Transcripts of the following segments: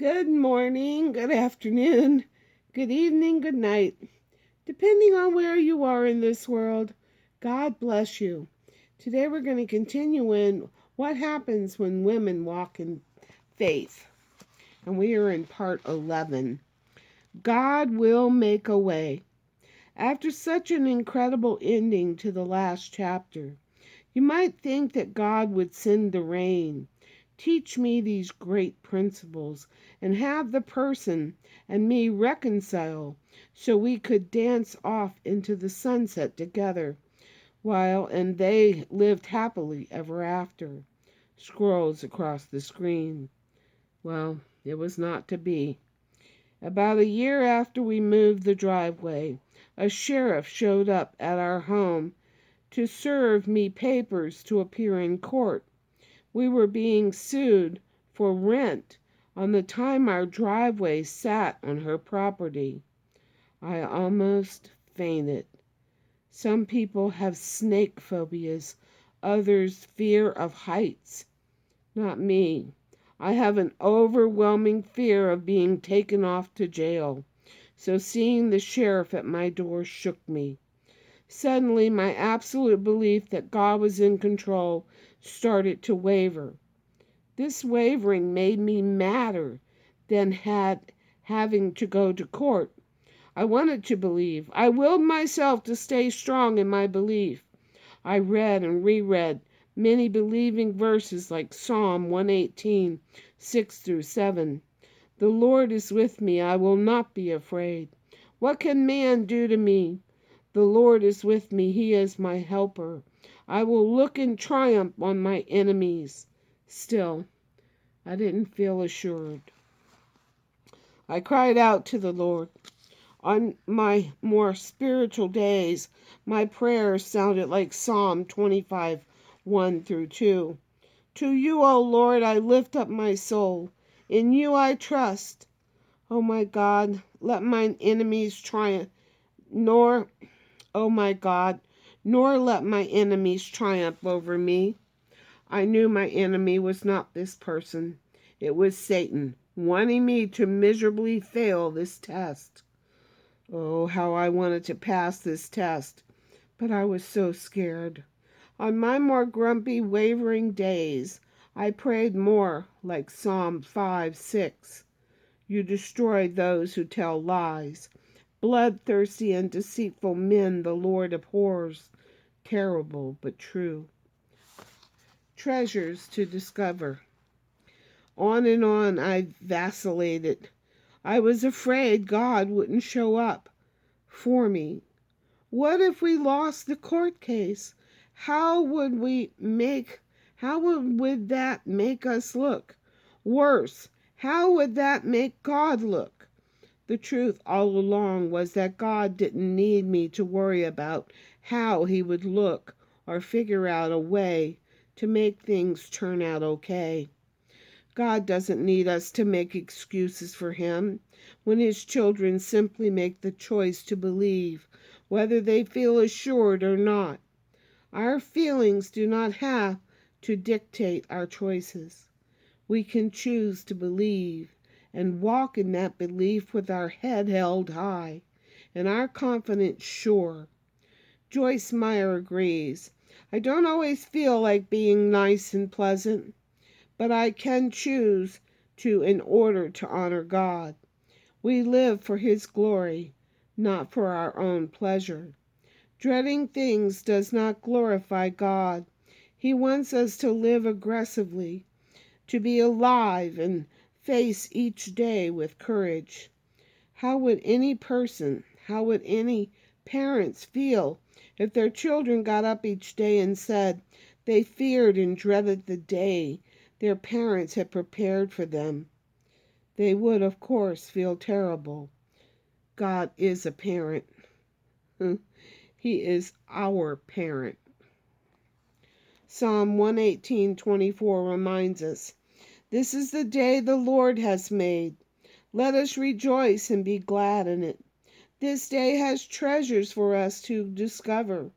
Good morning, good afternoon, good evening, good night. Depending on where you are in this world, God bless you. Today we're going to continue in what happens when women walk in faith. And we are in part 11. God will make a way. After such an incredible ending to the last chapter, you might think that God would send the rain, teach me these great principles, and have the person and me reconcile so we could dance off into the sunset together, and they lived happily ever after. Scrolls across the screen. Well, it was not to be. About a year after we moved the driveway, a sheriff showed up at our home to serve me papers to appear in court. We were being sued for rent on the time our driveway sat on her property. I almost fainted. Some people have snake phobias, others fear of heights. Not me. I have an overwhelming fear of being taken off to jail. So seeing the sheriff at my door shook me. Suddenly, my absolute belief that God was in control started to waver. This wavering made me madder than having to go to court. I wanted to believe. I willed myself to stay strong in my belief. I read and reread many believing verses like Psalm 118, 6 through 7. The Lord is with me, I will not be afraid. What can man do to me? The Lord is with me, he is my helper. I will look in triumph on my enemies. Still, I didn't feel assured. I cried out to the Lord. On my more spiritual days, my prayers sounded like Psalm 25, 1 through 2. To you, O Lord, I lift up my soul. In you I trust. O my God, let mine enemies triumph, nor, O my God, nor let my enemies triumph over me. I knew my enemy was not this person. It was Satan, wanting me to miserably fail this test. Oh, how I wanted to pass this test, but I was so scared. On my more grumpy, wavering days, I prayed more like Psalm 5, 6. You destroy those who tell lies. Bloodthirsty and deceitful men the Lord abhors. Terrible but true. Treasures to discover. On and on I vacillated. I was afraid God wouldn't show up for me. What if we lost the court case? How would that make us look? Worse, how would that make God look? The truth all along was that God didn't need me to worry about how he would look or figure out a way to make things turn out okay. God doesn't need us to make excuses for him when his children simply make the choice to believe, whether they feel assured or not. Our feelings do not have to dictate our choices. We can choose to believe and walk in that belief with our head held high and our confidence sure. Joyce Meyer agrees. I don't always feel like being nice and pleasant, but I can choose to in order to honor God. We live for his glory, not for our own pleasure. Dreading things does not glorify God. He wants us to live aggressively, to be alive and face each day with courage. How would any parents feel if their children got up each day and said they feared and dreaded the day their parents had prepared for them? They would, of course, feel terrible. God is a parent. He is our parent. Psalm 118:24 reminds us, "This is the day the Lord has made. Let us rejoice and be glad in it." This day has treasures for us to discover.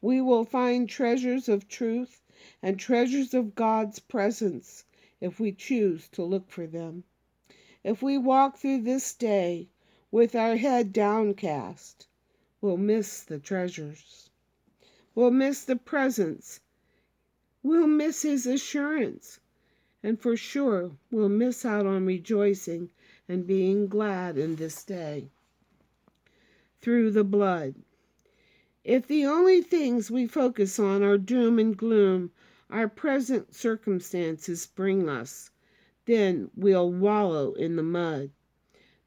We will find treasures of truth and treasures of God's presence if we choose to look for them. If we walk through this day with our head downcast, we'll miss the treasures. We'll miss the presence. We'll miss his assurance. And for sure, we'll miss out on rejoicing and being glad in this day. Through the blood. If the only things we focus on are doom and gloom our present circumstances bring us, then we'll wallow in the mud.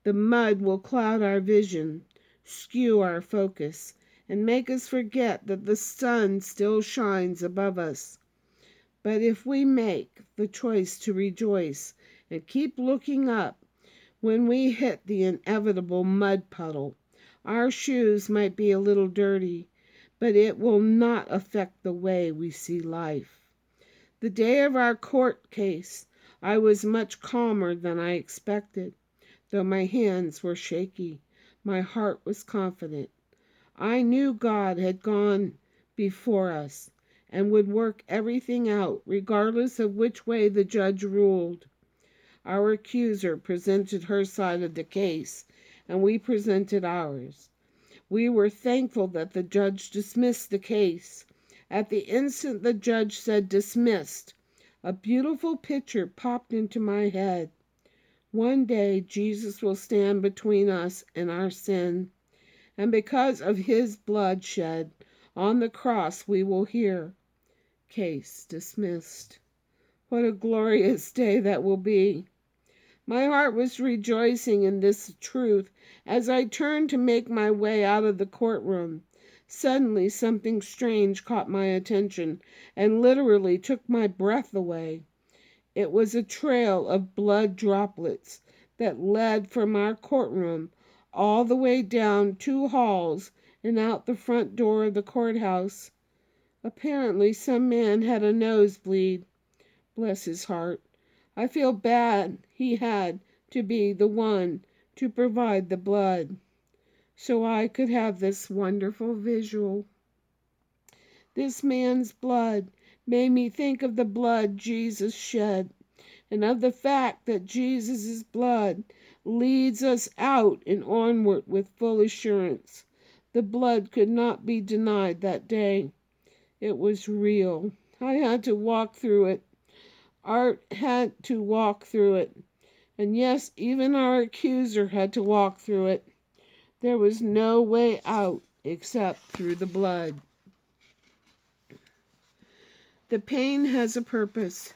The mud will cloud our vision, skew our focus, and make us forget that the sun still shines above us. But if we make the choice to rejoice and keep looking up when we hit the inevitable mud puddle, our shoes might be a little dirty, but it will not affect the way we see life. The day of our court case, I was much calmer than I expected. Though my hands were shaky, my heart was confident. I knew God had gone before us and would work everything out, regardless of which way the judge ruled. Our accuser presented her side of the case, and we presented ours. We were thankful that the judge dismissed the case. At the instant the judge said dismissed, a beautiful picture popped into my head. One day Jesus will stand between us and our sin, and because of his blood shed on the cross we will hear, "Case dismissed." What a glorious day that will be. My heart was rejoicing in this truth as I turned to make my way out of the courtroom. Suddenly something strange caught my attention and literally took my breath away. It was a trail of blood droplets that led from our courtroom all the way down 2 halls and out the front door of the courthouse. Apparently some man had a nosebleed. Bless his heart. I feel bad he had to be the one to provide the blood, so I could have this wonderful visual. This man's blood made me think of the blood Jesus shed, and of the fact that Jesus' blood leads us out and onward with full assurance. The blood could not be denied that day. It was real. I had to walk through it. Art had to walk through it. And yes, even our accuser had to walk through it. There was no way out except through the blood. The pain has a purpose.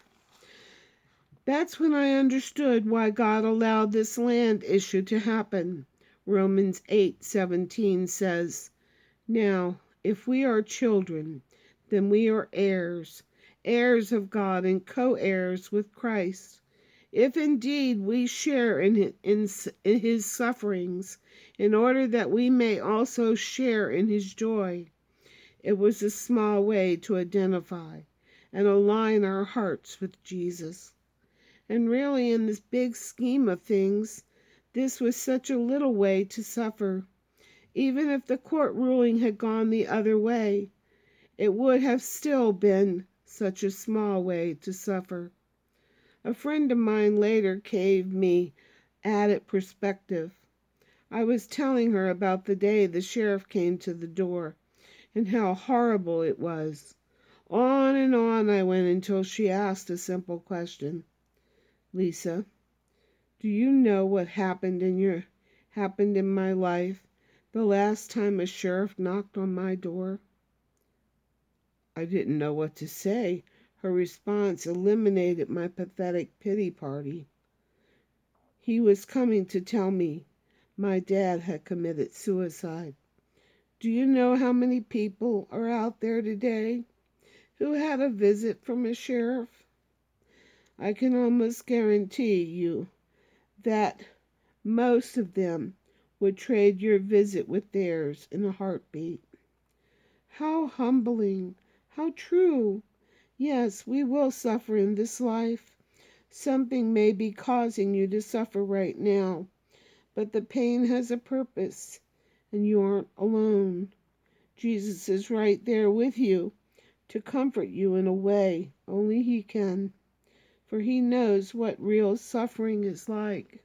That's when I understood why God allowed this land issue to happen. Romans 8:17 says, "Now, if we are children, then we are heirs, heirs of God and co-heirs with Christ. If indeed we share in his sufferings, in order that we may also share in his joy." It was a small way to identify and align our hearts with Jesus. And really, in this big scheme of things, this was such a little way to suffer. Even if the court ruling had gone the other way, it would have still been such a small way to suffer. A friend of mine later gave me added perspective. I was telling her about the day the sheriff came to the door and how horrible it was. On and on I went until she asked a simple question. "Lisa, do you know what happened in my life the last time a sheriff knocked on my door?" I didn't know what to say. Her response eliminated my pathetic pity party. He was coming to tell me my dad had committed suicide. Do you know how many people are out there today who had a visit from a sheriff? I can almost guarantee you that most of them would trade your visit with theirs in a heartbeat. How humbling, how true. Yes, we will suffer in this life. Something may be causing you to suffer right now, but the pain has a purpose, and you aren't alone. Jesus is right there with you to comfort you in a way only he can, for he knows what real suffering is like.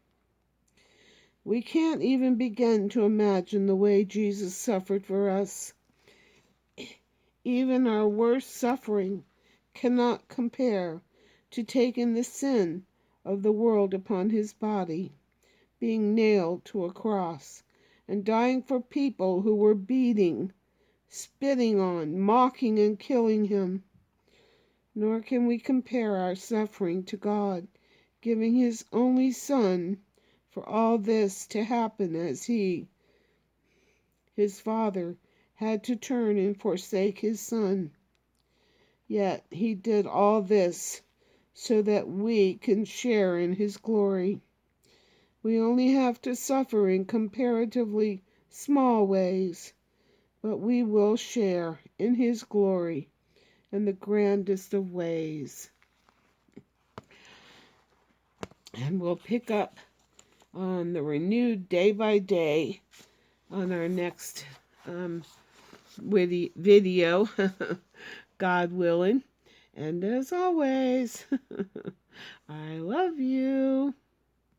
We can't even begin to imagine the way Jesus suffered for us. Even our worst suffering cannot compare to taking the sin of the world upon his body, being nailed to a cross, and dying for people who were beating, spitting on, mocking, and killing him. Nor can we compare our suffering to God giving his only Son for all this to happen, as he, his Father, had to turn and forsake his Son. Yet he did all this so that we can share in his glory. We only have to suffer in comparatively small ways, but we will share in his glory in the grandest of ways. And we'll pick up on the renewed day by day on our next video, God willing. And as always, I love you.